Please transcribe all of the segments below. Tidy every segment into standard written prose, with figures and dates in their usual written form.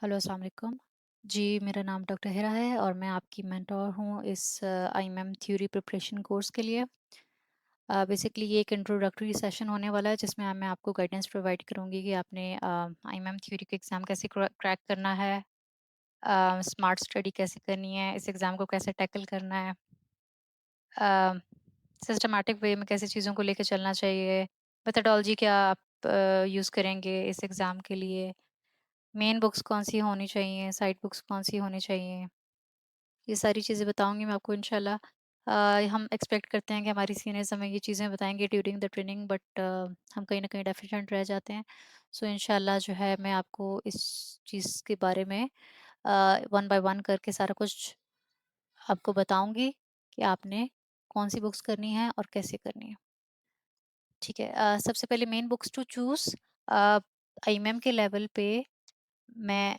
Hello, अस्सलाम वालेकुम। जी, मेरा नाम डॉक्टर हिरा है और मैं आपकी मेंटर हूँ इस आईएमएम थ्योरी प्रिपरेशन कोर्स के लिए। बेसिकली ये एक इंट्रोडक्टरी सेशन होने वाला है जिसमें मैं आपको गाइडेंस प्रोवाइड करूँगी कि आपने आईएमएम थ्योरी का एग्ज़ाम कैसे क्रैक करना है, स्मार्ट स्टडी कैसे करनी है, इस एग्ज़ाम को कैसे टैकल करना है, अ, सिस्टमैटिक वे में कैसे चीज़ों को लेके चलना चाहिए, मेथोडोलॉजी क्या आप यूज़ करेंगे इस एग्ज़ाम के लिए, मेन बुक्स कौन-सी होनी चाहिए, साइड बुक्स कौन-सी होनी चाहिए। ये सारी चीज़ें बताऊँगी मैं आपको इंशाल्लाह। हम एक्सपेक्ट करते हैं कि हमारी सीनियर्स हमें ये चीज़ें बताएँगे ड्यूरिंग द ट्रेनिंग, बट हम कहीं न कहीं डेफिशिएंट रह जाते हैं। सो इंशाल्लाह जो है मैं आपको इस चीज़ के बारे में वन बाय वन करके सारा कुछ आपको बताऊँगी कि आपने कौन-सी बुक्स करनी है और कैसे करनी है। ठीक है, सबसे पहले main books to choose. Uh, IMM के लेवल पे मैं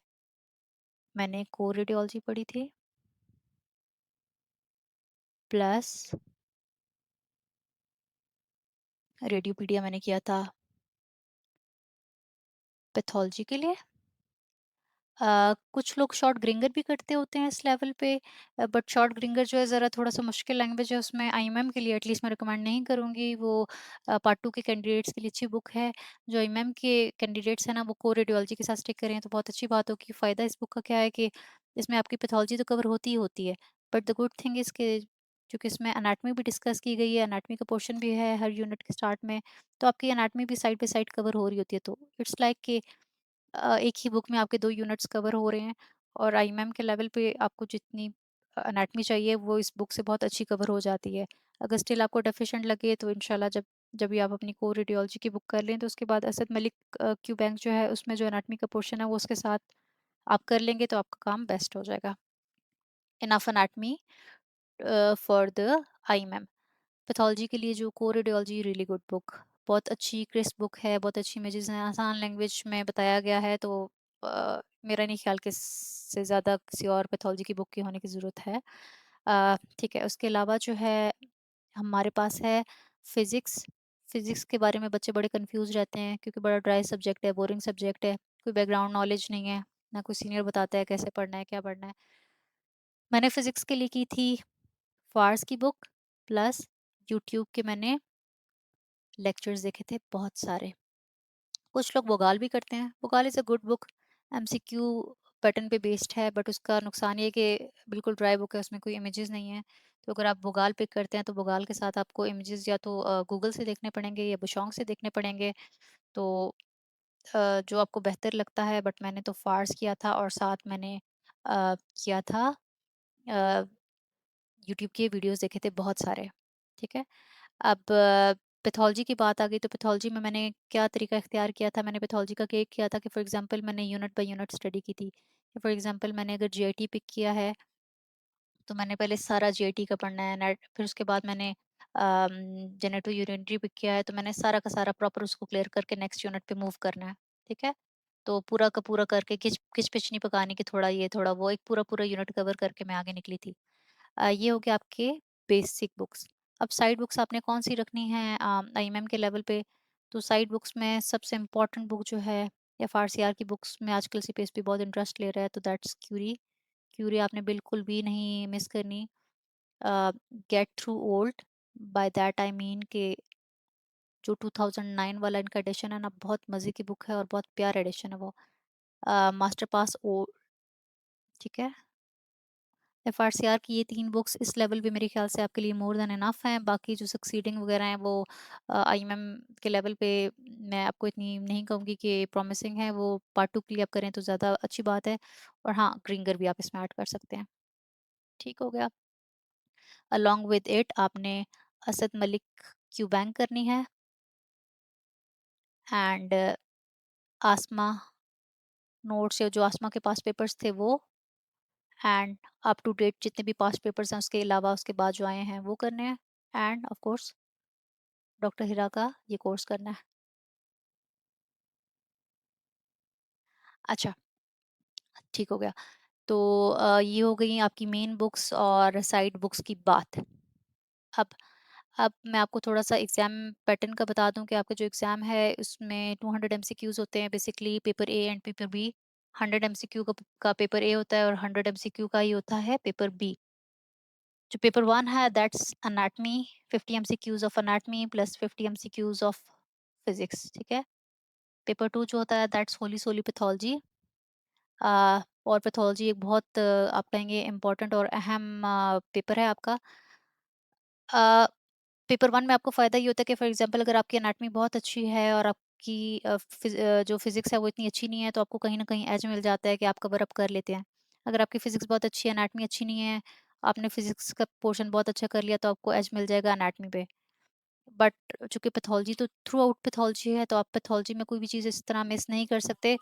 मैंने कोर रेडियोलॉजी पढ़ी थी, प्लस रेडियोपीडिया मैंने किया था पैथोलॉजी के लिए। कुछ लोग शॉर्ट ग्रिंगर भी करते होते हैं इस लेवल पे, बट शॉर्ट ग्रिंगर जो है ज़रा थोड़ा-सा मुश्किल लैंग्वेज है, उसमें आईएमएम के लिए एटलीस्ट मैं रिकमेंड नहीं करूँगी। वो पार्ट 2 के कैंडिडेट्स के लिए अच्छी बुक है। जो आईएमएम के कैंडिडेट्स हैं ना, वो कोर रेडियोलॉजी के साथ स्टिक करें तो बहुत अच्छी बात होगी। फ़ायदा इस बुक का क्या है कि इसमें आपकी पैथोलॉजी तो कवर होती ही होती है, but the good thing is कि चूँकि इसमें एनाटॉमी भी डिस्कस की गई है, एनाटॉमी का पोर्शन भी है हर यूनिट के स्टार्ट में, तो आपकी एनाटॉमी भी साइड बाय साइड कवर हो रही होती है। तो इट्स लाइक कि एक ही बुक में आपके 2 यूनिट्स कवर हो रहे हैं, और आईएमएम के लेवल पे आपको जितनी एनाटॉमी चाहिए वो इस बुक से बहुत अच्छी कवर हो जाती है। अगर स्टिल आपको डेफिशिएंट लगे तो इंशाल्लाह जब जब भी आप अपनी कोर रेडियोलॉजी की बुक कर लें तो उसके बाद असद मलिक क्यू बैंक जो है उसमें जो एनाटॉमी का पोर्शन है वो उसके साथ आप कर लेंगे तो आपका काम बेस्ट हो जाएगा। Enough anatomy for the IMM. Pathology के लिए जो core radiology really good book, बहुत अच्छी क्रिस्प बुक है, बहुत अच्छी इमेजेस हैं, आसान लैंग्वेज में बताया गया है, तो मेरा नहीं ख्याल कि इससे ज़्यादा किसी और पैथोलॉजी की बुक की होने की ज़रूरत है। ठीक है, उसके अलावा जो है हमारे पास है फिज़िक्स। फिज़िक्स के बारे में बच्चे बड़े कन्फ्यूज़ रहते हैं क्योंकि बड़ा ड्राई सब्जेक्ट है, बोरिंग सब्जेक्ट है, कोई बैकग्राउंड नॉलेज नहीं है, ना कोई सीनियर बताता है कैसे पढ़ना है, क्या पढ़ना है। मैंने फिज़िक्स के लिए की थी फार्स की बुक, प्लस यूट्यूब के मैंने लेक्चर्स देखे थे बहुत सारे। कुछ लोग वोगाल भी करते हैं। वोगाल is a good book, MCQ pattern पे बेस्ड है, बट उसका नुकसान ये है कि बिल्कुल ड्राई बुक है, उसमें कोई इमेजेस नहीं है। तो अगर आप वोगाल पिक करते हैं तो वोगाल के साथ आपको इमेजेस या तो गूगल से देखने पड़ेंगे या बुशोंग से देखने पड़ेंगे। तो जो आपको बेहतर लगता है, बट मैंने तो फार्स किया था और साथ मैंने किया था अ, यूट्यूब के वीडियोज़ देखे थे बहुत सारे। ठीक है? अब पैथोलॉजी की बात आ गई तो पैथोलॉजी में मैंने क्या तरीका इख्तियार किया था, मैंने पैथोलॉजी का ये किया था कि फॉर एग्जांपल मैंने यूनिट बाय यूनिट स्टडी की थी। फॉर एग्जांपल मैंने अगर जीआईटी पिक किया है तो मैंने पहले सारा जीआईटी का पढ़ना है, नेट फिर उसके बाद मैंने जेनेटो यूरिनरी पिक किया है तो मैंने सारा का सारा प्रॉपर उसको क्लियर करके नेक्स्ट यूनिट पे मूव करना है। ठीक है? तो पूरा का पूरा करके किच किच पिच नहीं पकानी कि थोड़ा ये थोड़ा वो, एक पूरा पूरा यूनिट कवर करके मैं आगे निकली थी। ये हो गया आपके बेसिक बुक्स। अब साइड बुक्स आपने कौन-सी रखनी है आईएमएम के लेवल पे, तो साइड बुक्स में सबसे इम्पोर्टेंट बुक जो है, एफआरसीआर की बुक्स में आजकल सीपीएसपी बहुत इंटरेस्ट ले रहा है, तो दैट्स क्यूरी। क्यूरी आपने बिल्कुल भी नहीं मिस करनी। Get through old, by that I mean कि जो 2009 वाला इनका एडिशन है ना, बहुत मज़े की बुक है और बहुत प्यारा एडिशन है वो। मास्टर पास ओ ठीक है? एफआरसीआर की ये 3 बुक्स इस लेवल पे मेरे ख़्याल से आपके लिए मोर देन इनफ हैं। बाकी जो सक्सीडिंग वग़ैरह हैं वो आईएमएम के लेवल पे मैं आपको इतनी नहीं कहूँगी कि प्रॉमिसिंग है, वो पार्ट 2 के लिए आप करें तो ज़्यादा अच्छी बात है। और हाँ, ग्रिंगर भी आप इसमें ऐड कर सकते हैं। ठीक हो गया। अलोंग विद इट आपने असद मलिक क्यू बैंक करनी है, एंड आसमा नोट्स या जो आसमा के पास पेपर्स थे वो, एंड अप टू डेट जितने भी पास्ट पेपर्स हैं उसके अलावा उसके बाद जो आए हैं वो करने हैं, एंड ऑफ कोर्स डॉक्टर हिरा का ये कोर्स करना है। अच्छा, ठीक हो गया। तो ये हो गई आपकी मेन बुक्स और साइड बुक्स की बात। अब अब मैं आपको थोड़ा-सा एग्ज़ाम पैटर्न का बता दूँ कि आपका जो एग्ज़ाम है उसमें 200 एमसीक्यूज़ होते हैं basically, paper A and paper B. 100 MCQ का पेपर ए होता है और 100 एमसीक्यू का ही होता है पेपर बी। जो पेपर 1 है that's anatomy, 50 MCQs of anatomy plus 50 MCQs of physics, ठीक है? पेपर 2 जो होता है दैट्स होली सोली पैथोलॉजी। और पैथोलॉजी एक बहुत आप कहेंगे इम्पोर्टेंट और अहम पेपर है आपका। अ, पेपर 1 में आपको फ़ायदा ये होता है कि फॉर एग्ज़ाम्पल अगर आपकी एनाटॉमी बहुत अच्छी है और आपकी जो फिज़िक्स है वो इतनी अच्छी नहीं है, तो आपको कहीं न कहीं एज मिल जाता है कि आप कवर अप कर लेते हैं। अगर आपकी फिज़िक्स बहुत अच्छी है, एनाटॉमी अच्छी नहीं है, आपने फिज़िक्स का पोर्शन बहुत अच्छा कर लिया, तो आपको एज मिल जाएगा एनाटॉमी पे। बट चूँकि पैथोलॉजी तो थ्रू आउट पैथोलॉजी है, तो आप पैथोलॉजी में कोई भी चीज़ इस तरह मिस नहीं कर सकते।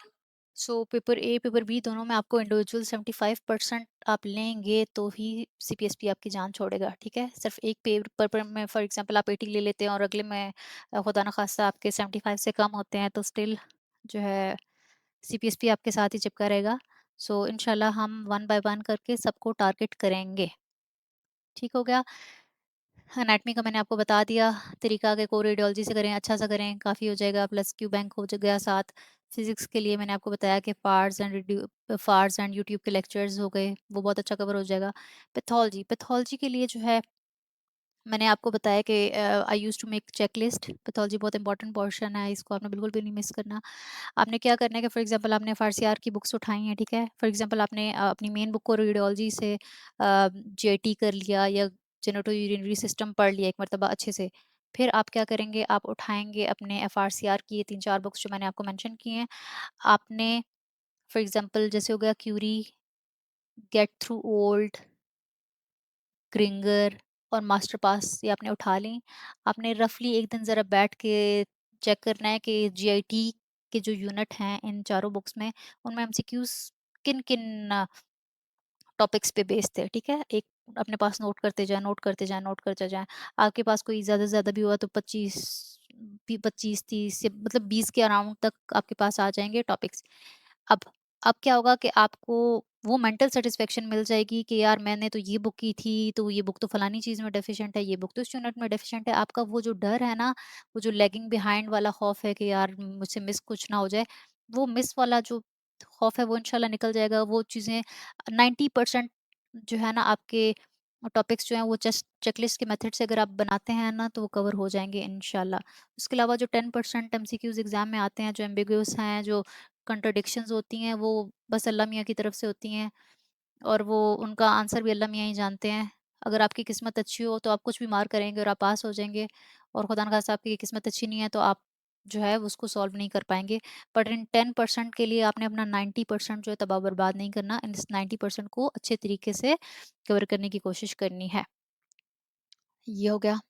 So paper A, paper B दोनों में आपको इंडिविजुअल 75% आप लेंगे तो ही सीपीएसपी आपकी जान छोड़ेगा, ठीक है? सिर्फ़ एक पेपर पर में फॉर एग्ज़ाम्पल आप 80 ले लेते हैं और अगले में खुदा ना ख़ास्ता आपके 75 से कम होते हैं, तो स्टिल जो है सीपीएसपी आपके साथ ही चिपका रहेगा। सो इंशाल्लाह हम वन बाय वन करके सबको टारगेट करेंगे। ठीक हो गया? एनाटॉमी का मैंने आपको बता दिया, तरीका कि कोर रेडियोलॉजी से करें, अच्छा सा करें, काफ़ी हो जाएगा, प्लस क्यू बैंक हो ज गया साथ। फिज़िक्स के लिए मैंने आपको बताया कि फार्स एंड यूट्यूब के लेक्चर्स हो गए, वो बहुत अच्छा कवर हो जाएगा। पैथोलॉजी के लिए जो है मैंने आपको बताया कि I used to make checklist. Pathology बहुत इंपॉर्टेंट पोर्शन है, इसको आपने बिल्कुल भी नहीं मिस करना। आपने क्या करना है कि फॉर एग्जांपल आपने एफआरसीआर की बुक्स उठाई हैं, ठीक है? फॉर एग्जांपल आपने अपनी मेन बुक को रेडियोलॉजी से जीआईटी कर लिया या जेनेटो यूरिनरी सिस्टम पढ़ लिया एक मरतबा अच्छे से। फिर आप क्या करेंगे, आप उठाएँगे अपने एफआरसीआर की ये 3-4 बुक्स जो मैंने आपको मेंशन की हैं। आपने फॉर एग्जांपल जैसे हो गया क्यूरी, गेट थ्रू ओल्ड, ग्रिंगर और मास्टर पास ये आपने उठा ली। आपने रफ़ली एक दिन ज़रा बैठ के चेक करना है कि जीआईटी के जो यूनिट हैं इन चारों बुक्स में, उनमें एमसीक्यूज़ किन-किन टॉपिक्स पे बेस्ड थे, ठीक है? एक अपने पास नोट करते जाएँ, नोट करते जाएँ, नोट करते जाएँ। आपके पास कोई ज़्यादा से ज़्यादा भी हुआ तो 25-30 या मतलब 20 के अराउंड तक आपके पास आ जाएँगे टॉपिक्स। अब अब क्या होगा कि आपको वो मेंटल सैटिस्फैक्शन मिल जाएगी कि यार मैंने तो ये बुक की थी, तो ये बुक तो फलानी चीज़ में डेफिशिएंट है, ये बुक तो इस यूनिट में डेफिशिएंट है। आपका वो जो डर है ना, वो जो लैगिंग बिहाइंड वाला खौफ है कि यार मुझसे मिस कुछ ना हो जाए, वो मिस वाला जो खौफ है वो इंशाल्लाह निकल जाएगा। वो चीज़ें 90% जो है ना आपके टॉपिक्स जो हैं वो जस्ट चेकलिस्ट के मेथड से अगर आप बनाते हैं ना तो वो कवर हो जाएँगे इंशाल्लाह। उसके अलावा जो 10% एमसीक्यूज़ एग्ज़ाम में आते हैं, जो एम्बिगुअस हैं, जो कॉन्ट्रडिक्शंस होती हैं, वो बस अल्लाह मियाँ की तरफ से होती हैं और वो उनका आंसर भी अल्लाह मियाँ ही जानते हैं। अगर आपकी किस्मत अच्छी हो तो आप कुछ भी मार करेंगे और आप पास हो जाएँगे, और खुदा न खास्ता आपकी किस्मत अच्छी नहीं है तो आप जो है उसको सॉल्व नहीं कर पाएँगे। बट इन 10% के लिए आपने अपना 90% जो है तबाह बर्बाद नहीं करना। इन इस 90% को अच्छे तरीके से कवर करने की कोशिश करनी है। ये हो गया।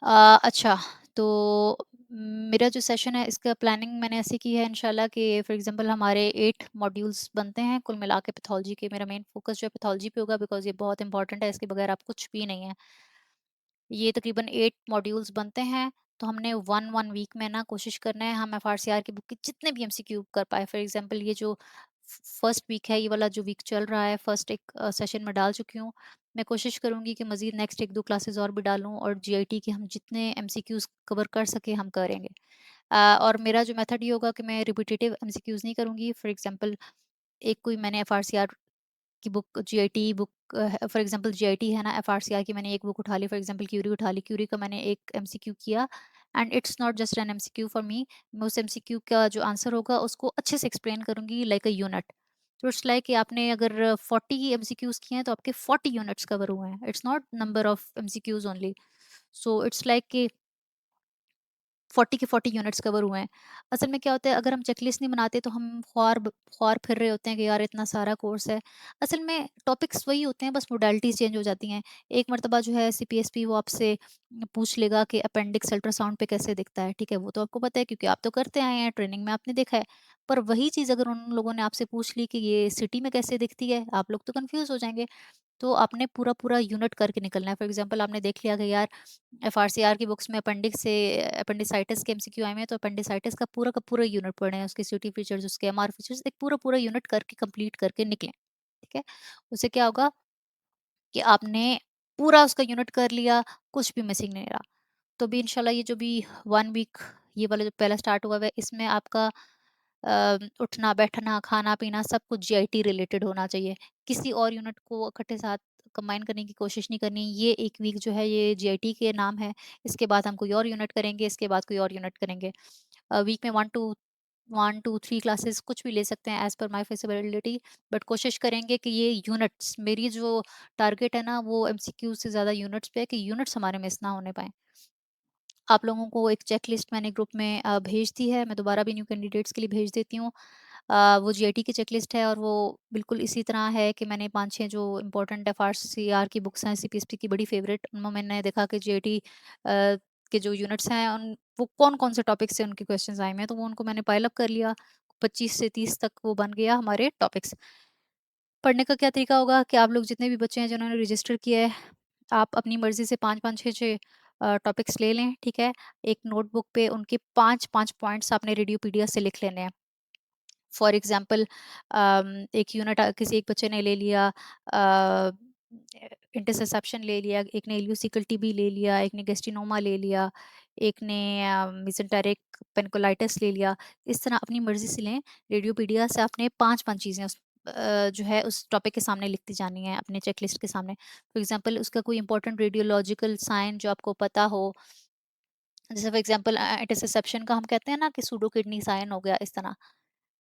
अच्छा, तो मेरा जो सेशन है इसका प्लानिंग मैंने ऐसे की है इंशाल्लाह कि फॉर एग्जांपल हमारे 8 मॉड्यूल्स बनते हैं कुल मिला के पैथोलॉजी के। मेरा मेन फोकस जो है पैथोलॉजी पे होगा बिकॉज़ ये बहुत इंपॉर्टेंट है, इसके बगैर आप कुछ भी नहीं है। ये तकरीबन 8 मॉड्यूल्स बनते हैं, तो हमने 1 वीक में ना कोशिश करना है हम एफआरसीआर की बुक के जितने भी एमसीक्यू कर पाए। फॉर एग्जांपल ये जो फर्स्ट वीक है, ये वाला जो वीक चल रहा है, फर्स्ट एक सेशन में डाल चुकी हूँ। मैं कोशिश करूँगी कि मज़ीद नेक्स्ट 1-2 क्लासेस और भी डालूँ और जीआईटी के हम जितने एमसीक्यूज़ कवर कर सकें हम करेंगे। और मेरा जो मेथड ये होगा कि मैं रिपिटेटिव एमसीक्यूज़ नहीं करूँगी। फॉर एग्जांपल एक कोई मैंने एफआरसीआर की book, GIT book, for example GIT है ना, एफआरसीआई की मैंने एक बुक उठा ली, फॉर एग्जांपल क्यूरी उठा ली, क्यूरी का मैंने एक एमसीक्यू किया and it's not just an MCQ for me. मैं उस एमसीक्यू का जो आंसर होगा उसको अच्छे से एक्सप्लेन करूंगी लाइक अ यूनिट। तो इट्स लाइक कि आपने अगर 40 एमसीक्यूज किए हैं तो आपके 40 यूनिट्स कवर हुए हैं। It's not number of MCQs only. So it's like कि 40 के 40 यूनिट्स कवर हुए हैं। असल में क्या होता है, अगर हम चेकलिस्ट नहीं बनाते तो हम ख्वार फिर रहे होते हैं कि यार इतना सारा कोर्स है। असल में टॉपिक्स वही होते हैं, बस मोडालिटीज़ चेंज हो जाती हैं। एक मर्तबा जो है सीपीएसपी वो आपसे पूछ लेगा कि अपेंडिक्स अल्ट्रासाउंड पे कैसे दिखता है, ठीक है? वो तो आपको पता है क्योंकि आप तो करते आए हैं, ट्रेनिंग में आपने देखा है। पर वही चीज़ अगर उन लोगों ने आपसे पूछ ली कि ये सिटी में कैसे दिखती है, आप लोग तो कन्फ्यूज़ हो जाएँगे। तो आपने पूरा-पूरा यूनिट करके निकलना है। फॉर एग्ज़ाम्पल आपने देख लिया कि यार एफआरसीआर की बुक्स में अपेंडिक्स से अपेंडिसाइटिस के एमसीक्यू आए हुए हैं, तो अपेंडिसाइटिस का पूरा यूनिट पढ़ें, उसके सीटी फीचर्स, उसके एमआर फीचर्स, एक पूरा यूनिट करके कंप्लीट करके निकलें, ठीक है? उससे क्या होगा कि आपने पूरा उसका यूनिट कर लिया, कुछ भी मिसिंग नहीं रहा। तो अभी इंशाल्लाह ये जो भी 1 वीक ये वाला जो पहला स्टार्ट हुआ है, इसमें आपका उठना, बैठना, खाना-पीना सब कुछ जीआईटी रिलेटेड होना चाहिए। किसी और यूनिट को इकट्ठे साथ कंबाइन करने की कोशिश नहीं करनी। ये 1 वीक जो है ये जीआईटी के नाम है, इसके बाद हम कोई और यूनिट करेंगे, इसके बाद कोई और यूनिट करेंगे। वीक में 1 टू 3 क्लासेस कुछ भी ले सकते हैं एज़ पर माय फिज़िबिलिटी, बट कोशिश करेंगे कि ये यूनिट्स मेरी जो टारगेट है ना वो एमसीक्यू से ज़्यादा यूनिट्स पे है कि यूनिट्स हमारे मिस ना होने पाएँ। आप लोगों को एक चेकलिस्ट मैंने ग्रुप में भेज दी है, मैं दोबारा भी न्यू कैंडिडेट्स के लिए भेज देती हूँ। वो जीआईटी की चेकलिस्ट है और वो बिल्कुल इसी तरह है कि मैंने 5-6 जो इम्पोर्टेंट एफआरसीआर की बुक्स हैं, सीपीएसपी की बड़ी फेवरेट, उनमें मैंने देखा कि जीआईटी के जो यूनिट्स हैं उन वो कौन-कौन से टॉपिक से उनके क्वेश्चंस आए हुए हैं, तो वो उनको मैंने पाइल अप कर लिया। 25 से 30 तक वो बन गया हमारे टॉपिक्स। पढ़ने का क्या तरीका होगा कि आप लोग जितने भी बच्चे हैं जिन्होंने रजिस्टर किया है, आप अपनी मर्ज़ी से 5-5, 6-6 टॉपिक्स ले लें, ठीक है? एक नोटबुक पे उनके 5-5 पॉइंट्स आपने रेडियोपीडिया से लिख लेने हैं। फॉर एग्ज़ाम्पल एक यूनिट किसी एक बच्चे ने ले लिया, अ, इंटरसेप्शन ले लिया, एक ने इल्यूसिकल टीबी ले लिया, एक ने गैस्ट्रिनोमा ले लिया, एक ने मेसेंटेरिक पेनिकुलाइटिस ले लिया। इस तरह अपनी मर्ज़ी से लें। रेडियोपीडिया से आपने 5-5 चीज़ें जो है उस टॉपिक के सामने लिखती जानी है, अपने चेकलिस्ट के सामने। फॉर एग्ज़ाम्पल उसका कोई इंपॉर्टेंट रेडियोलॉजिकल साइन जो आपको पता हो, जैसे फॉर एग्ज़ाम्पल इंटरसेप्शन का हम कहते हैं ना कि सूडो किडनी साइन हो गया, इस तरह।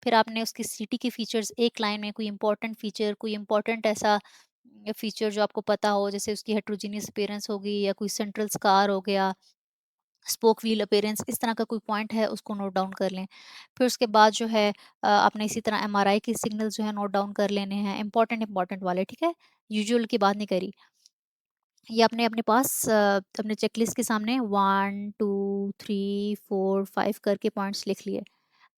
फिर आपने उसकी सिटी के फीचर्स एक लाइन में कोई इंपॉर्टेंट फीचर, कोई इंपॉर्टेंट ऐसा फीचर जो आपको पता हो, जैसे उसकी हेटेरोजेनियस अपीयरेंस होगी या कोई सेंट्रल स्कार हो गया, स्पोक व्हील अपीयरेंस, इस तरह का कोई पॉइंट है उसको नोट डाउन कर लें। फिर उसके बाद जो है आपने इसी तरह एमआरआई के सिग्नल जो है नोट डाउन कर लेने हैं, इंपॉर्टेंट इंपॉर्टेंट वाले, ठीक है? यूजुअल की बात नहीं करी। ये आपने अपने पास अपने चेकलिस्ट के सामने 1, 2, 3, 4, 5 करके पॉइंट्स लिख लिए।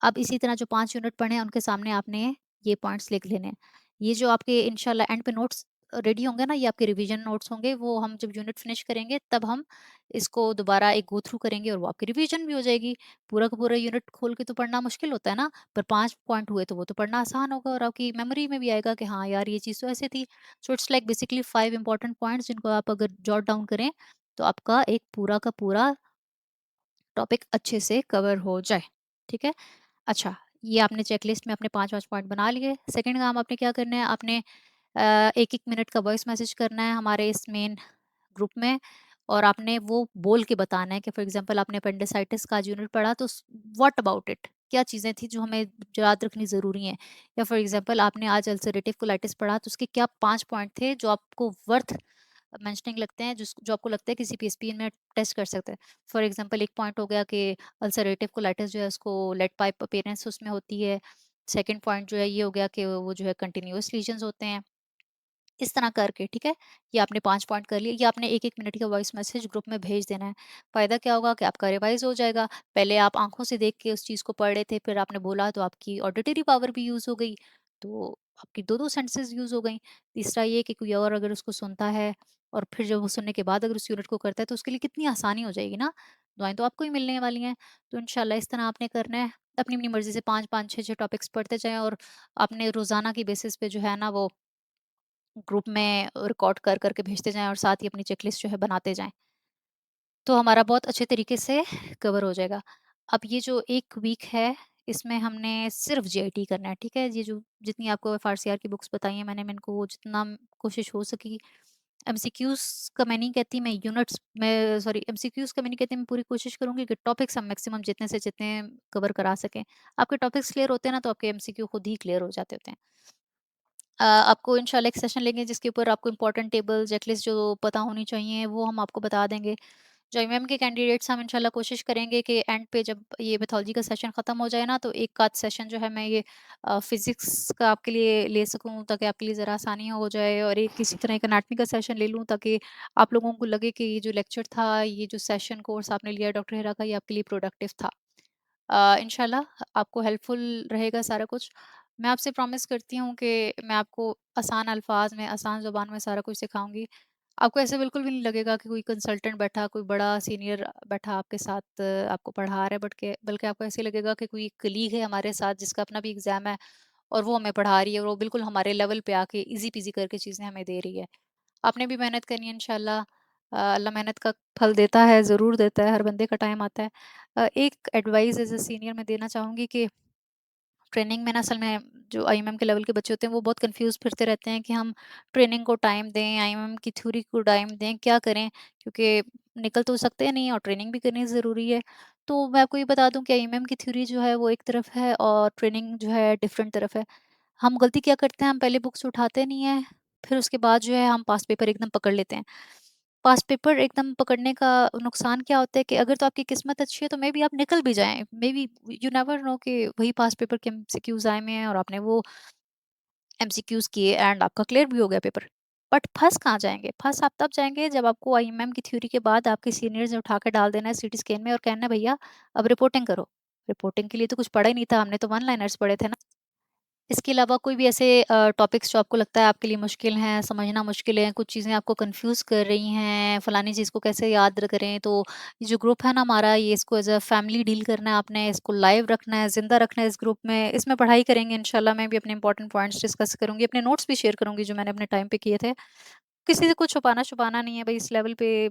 अब इसी तरह जो 5 यूनिट पढ़े हैं उनके सामने आपने ये पॉइंट्स लिख लेने हैं। ये जो आपके इंशाल्लाह एंड पे नोट्स रेडी होंगे ना, ये आपके रिवीजन नोट्स होंगे, वो हम जब यूनिट फिनिश करेंगे तब हम इसको दोबारा एक गो थ्रू करेंगे और वो आपकी रिवीजन भी हो जाएगी। पूरा का पूरा यूनिट खोल के तो पढ़ना मुश्किल होता है ना, पर 5 पॉइंट हुए तो वो तो पढ़ना आसान होगा और आपकी मेमोरी में भी आएगा कि हाँ यार ये चीज़ तो ऐसे थी। So it's like basically 5 important points जिनको आप अगर जॉट डाउन करें, तो आपका एक पूरा का पूरा टॉपिक अच्छे से कवर हो जाए। ठीक है? अच्छा, ये आपने चेकलिस्ट में अपने 5-5 पॉइंट बना लिए। सेकंड काम आपने क्या करना है, आपने 1-1 मिनट का वॉइस मैसेज करना है हमारे इस मेन ग्रुप में और आपने वो बोल के बताना है कि फॉर एग्ज़ाम्पल आपने अपेंडिसाइटिस का आज यूनिट पढ़ा तो व्हाट अबाउट इट? क्या चीज़ें थी जो हमें याद रखनी ज़रूरी हैं? या फॉर एग्ज़ाम्पल आपने आज अल्सरेटिव कोलाइटिस पढ़ा तो उसके क्या 5 पॉइंट थे जो आपको वर्थ मेंशनिंग लगते हैं, जो आपको लगता है किसी पीएसपी में टेस्ट कर सकते हैं। फॉर एग्ज़ाम्पल एक पॉइंट हो गया कि अल्सरेटिव कोलाइटिस जो है उसको लेड पाइप अपीयरेंस उसमें होती है। सेकंड पॉइंट जो है ये हो गया कि वो जो है कंटीन्यूअस लीजन्स होते हैं। इस तरह करके, ठीक है? ये आपने 5 पॉइंट कर लिए, ये आपने 1-1 मिनट का वॉइस मैसेज ग्रुप में भेज देना है। फ़ायदा क्या होगा कि आपका रिवाइज़ हो जाएगा। पहले आप आँखों से देख के उस चीज़ को पढ़ रहे थे, फिर आपने बोला तो आपकी ऑडिटरी पावर भी यूज़ हो गई, तो आपकी 2-2 सेंसेस यूज़ हो गई। तीसरा ये कि कोई और अगर उसको सुनता है और फिर जब वो सुनने के बाद अगर उस यूनिट को करता है, तो उसके लिए कितनी आसानी हो जाएगी ना। दुआएँ तो आपको ही मिलने वाली हैं। तो इंशाल्लाह इस तरह आपने करना है। अपनी-अपनी मर्ज़ी से 5-5, 6-6 टॉपिक्स पढ़ते जाएँ और आपने रोज़ाना की बेसिस पे जो है ना वो ग्रुप में रिकॉर्ड कर कर के भेजते जाएँ और साथ ही अपनी चेकलिस्ट जो है बनाते जाएँ। तो हमारा बहुत अच्छे तरीके से कवर हो जाएगा। अब ये जो 1 वीक है, इसमें हमने सिर्फ़ जीआईटी करना है, ठीक है? ये जो जितनी आपको एफआरसीआर की बुक्स बताई हैं मैंने, मैं इनको जितना कोशिश हो सकी एमसीक्यूज़ का मैं नहीं कहती, मैं यूनिट्स में सॉरी एमसीक्यूज़ का मैं नहीं कहती, मैं पूरी कोशिश करूँगी कि टॉपिक्स हम मैक्सिमम जितने से जितने कवर करा सकें। आपके टॉपिक्स क्लियर होते हैं ना, तो आपके एमसीक्यू खुद ही क्लियर हो जाते होते हैं। आपको इंशाल्लाह एक सेशन लेंगे जिसके ऊपर आपको इंपॉर्टेंट टेबल, चेकलिस्ट जो पता होनी चाहिए वो हम आपको बता देंगे। जो एमएम के कैंडिडेट्स हम इंशाल्लाह कोशिश करेंगे कि एंड पे जब ये पैथोलॉजी का सेशन खत्म हो जाए ना तो एक आध सेशन जो है मैं ये फिजिक्स का आपके लिए ले सकूं ताकि आपके लिए ज़रा आसानी हो जाए और एक किसी तरह एक एनाटमी का सेशन ले लूं ताकि आप लोगों को लगे कि ये जो लेक्चर था, ये जो सेशन कोर्स आपने लिया डॉक्टर हिरा का, ये आपके लिए प्रोडक्टिव था। इंशाल्लाह आपको हेल्पफुल रहेगा सारा कुछ। मैं आपसे प्रॉमिस करती हूँ कि मैं आपको आसान अल्फाज में, आसान ज़ुबान में सारा कुछ सिखाऊँगी। आपको ऐसे बिल्कुल भी नहीं लगेगा कि कोई कंसल्टेंट बैठा, कोई बड़ा सीनियर बैठा आपके साथ आपको पढ़ा रहा है, बल्कि आपको ऐसे लगेगा कि कोई कलीग है हमारे साथ जिसका अपना भी एग्ज़ाम है और वो हमें पढ़ा रही है और वो बिल्कुल हमारे लेवल पे आके ईज़ी पीज़ी करके चीज़ें हमें दे रही है। आपने भी मेहनत करनी है इंशाल्लाह। अल्लाह मेहनत का फल देता है, ज़रूर देता है, हर बंदे का टाइम आता है। एक एडवाइस एज़ अ सीनियर मैं देना चाहूँगी कि ट्रेनिंग में ना असल में जो आईएमएम के लेवल के बच्चे होते हैं वो बहुत कंफ्यूज फिरते रहते हैं कि हम ट्रेनिंग को टाइम दें, आईएमएम की थ्योरी को टाइम दें, क्या करें? क्योंकि निकल तो सकते नहीं हैं और ट्रेनिंग भी करनी ज़रूरी है। तो मैं आपको ये बता दूं कि आईएमएम की थ्योरी जो है वो एक तरफ है और ट्रेनिंग जो है डिफरेंट तरफ है। हम गलती क्या करते हैं, हम पहले बुक्स उठाते नहीं हैं, फिर उसके बाद जो है हम पास पेपर एकदम पकड़ लेते हैं। पास पेपर एकदम पकड़ने का नुकसान क्या होता है कि अगर तो आपकी किस्मत अच्छी है तो मे बी आप निकल भी जाएँ। May be you never know कि वही पास पेपर के एमसीक्यूज़ आए हुए हैं और आपने वो एमसीक्यूज़ किए एंड आपका क्लियर भी हो गया पेपर। बट फँस कहाँ जाएँगे? फँस आप तब जाएँगे जब आपको आईएमएम की थ्योरी के बाद आपके सीनियर्स ने उठा के डाल देना है सीटी स्कैन में और कहना है भैया अब रिपोर्टिंग करो। रिपोर्टिंग के लिए तो कुछ पढ़ा ही नहीं था, हमने तो वन लाइनर्स पढ़े थे ना। इसके अलावा कोई भी ऐसे टॉपिक्स जो आपको लगता है आपके लिए मुश्किल हैं, समझना मुश्किल है, कुछ चीज़ें आपको कन्फ्यूज़ कर रही हैं, फलानी चीज़ को कैसे याद करें, तो ये जो ग्रुप है ना हमारा, ये इसको एज़ अ फैमिली डील करना है आपने, इसको लाइव रखना है, ज़िंदा रखना है इस ग्रुप में। इसमें पढ़ाई करेंगे इंशाल्लाह, मैं भी अपने इंपॉर्टेंट पॉइंट्स डिस्कस करूँगी, अपने नोट्स भी शेयर करूँगी जो मैंने अपने टाइम पे किए थे। किसी से कुछ छुपाना-छुपाना नहीं है भई, इस लेवल पे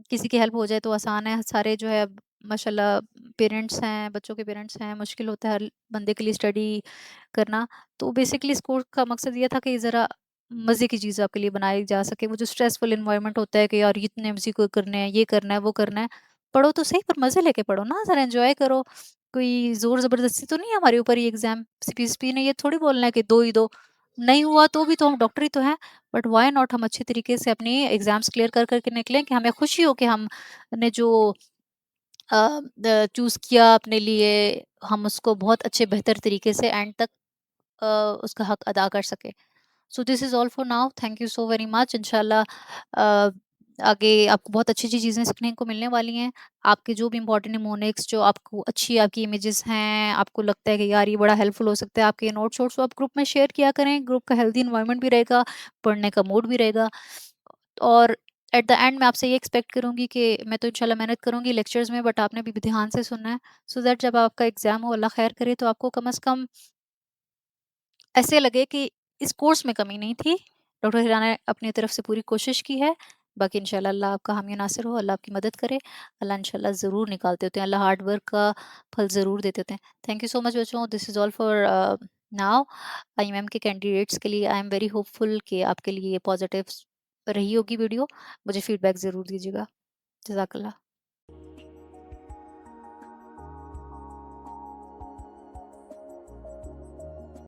किसी की हेल्प हो जाए तो आसान है। सारे जो है अब माशाल्लाह पेरेंट्स हैं, बच्चों के पेरेंट्स हैं, मुश्किल होता है हर बंदे के लिए स्टडी करना। तो बेसिकली इस कोर्स का मकसद ये था कि ज़रा मज़े की चीज़ आपके लिए बनाई जा सके। वो जो स्ट्रेसफुल एनवायरनमेंट होता है कि यार इतने एमसीक्यू करने हैं, ये करना है, वो करना है। पढ़ो तो सही पर मज़े लेके पढ़ो ना, ज़रा एन्जॉय करो। कोई ज़ोर ज़बरदस्ती तो नहीं है हमारे ऊपर ये एग्ज़ाम। सीपीएसपी ने ये थोड़ी बोलना है कि 2 ही दो। नहीं हुआ तो भी तो हम डॉक्टर ही तो हैं। बट व्हाई नॉट, हम अच्छे तरीके से अपनी एग्ज़ाम्स क्लियर कर कर के निकलें कि हमें खुशी हो कि हमने जो चूज़ किया अपने लिए, हम उसको बहुत अच्छे बेहतर तरीके से एंड तक अ, उसका हक अदा कर सकें। So this is all for now, thank you so very much. इंशाल्लाह आगे आपको बहुत अच्छी-अच्छी चीज़ें सीखने को मिलने वाली हैं। आपके जो भी इम्पोर्टेंट निमोनिक्स जो आपको अच्छी आपकी इमेजेस हैं, आपको लगता है कि यार ये बड़ा हेल्पफुल हो सकता है, आपके नोट्स वोट्स आप ग्रुप में शेयर किया करें। ग्रुप का हेल्दी एनवायरनमेंट भी रहेगा, पढ़ने का मूड भी रहेगा। और एट द एंड मैं आपसे ये एक्सपेक्ट करूँगी कि मैं तो इंशाल्लाह मेहनत करूँगी लेक्चर्स में, बट आपने भी ध्यान से सुनना है, सो दैट जब आपका एग्ज़ाम हो, अल्लाह खैर करे, तो आपको कम से कम ऐसे लगे कि इस कोर्स में कमी नहीं थी। डॉक्टर हिराना ने अपनी तरफ से पूरी कोशिश की है। बाकी इंशाल्लाह अल्लाह आपका हामी नासिर हो, अल्लाह आपकी मदद करे। अल्लाह इंशाल्लाह ज़रूर निकालते होते हैं, अल्लाह हार्ड वर्क का फल ज़रूर देते होते हैं। थैंक यू सो मच बच्चों, this is all for now. IMM के कैंडिडेट्स के लिए आई एम वेरी होपफुल कि आपके लिए पॉजिटिव रही होगी वीडियो। मुझे फीडबैक ज़रूर दीजिएगा। जज़ाकल्लाह।